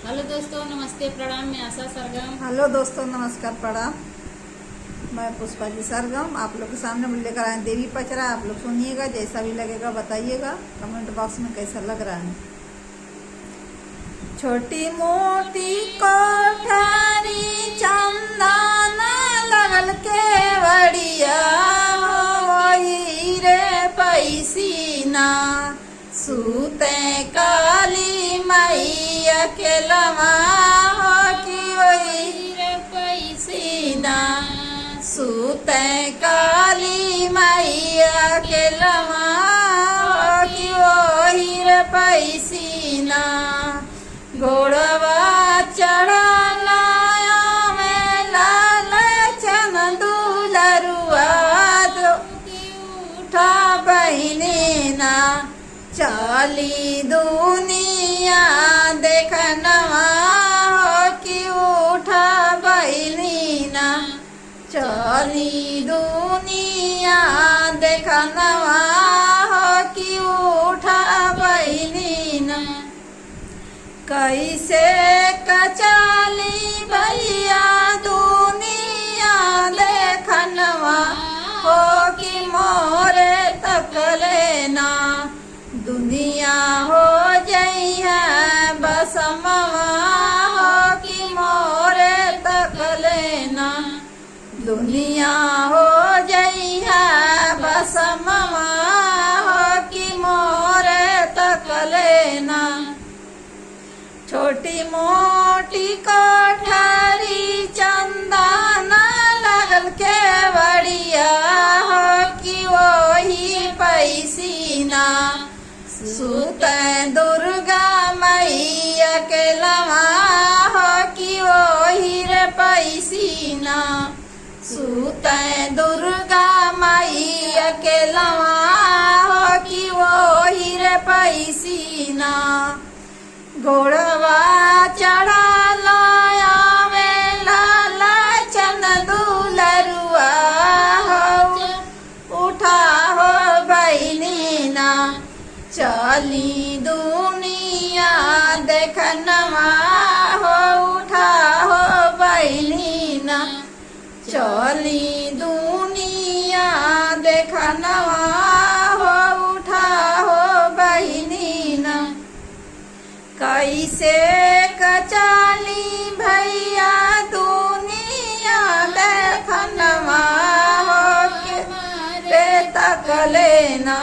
Hello दोस्तों, नमस्ते, प्रणाम। मैं आशा सरगम। हेलो दोस्तों, नमस्कार, प्रणाम। मैं पुष्पा जी सरगम आप लोग के सामने लेकर आए देवी पचरा। आप लोग सुनिएगा, जैसा भी लगेगा बताइएगा कमेंट बॉक्स में कैसा लग रहा है। छोटी मोटी कोठारी चंदन लगल के बड़िया रे पैसीना सूते काली मैया के लमा की वही रे पैसीना सूते काली मैया के लमा की वही रे पैसीना घोड़वा चढ़ला में लाल चन दुलरुआ उठा बहिनी ना चली दुनिया देखनवा कि उठा बहिनी ना चली दुनिया देखनवा कि उठा बहिनी ना कैसे कचाली भैया दुनिया देखनवा हो कि मोरे तक लेना दुनिया हो जई है बसमवा हो कि मोरे तक लेना दुनिया हो जई है बसमवा हो कि मोरे तक लेना छोटी मोटी कोठारी चंदन लगल के बड़िया हो कि वही पैसीना सूते दुर्गा मैया के लमा हो कि वही रे पैसीना सूते दुर्गा मैया के लमा हो कि वही रे पैसीना घोड़वा चढ़ा लाया में लाल चन दुलरुआ हो उठा हो बहिनी ना चली दुनिया देखनवा हो उठा हो बहिनी ना चली दुनिया देखनवा हो उठा हो बहिनी ना कैसे कचाली भैया दुनिया देखनवा हो के तक लेना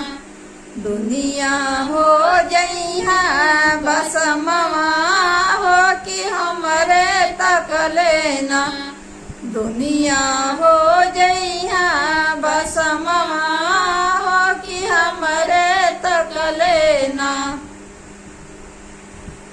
दुनिया हो जई है बसमवा हो कि हमरे तक लेना दुनिया हो जई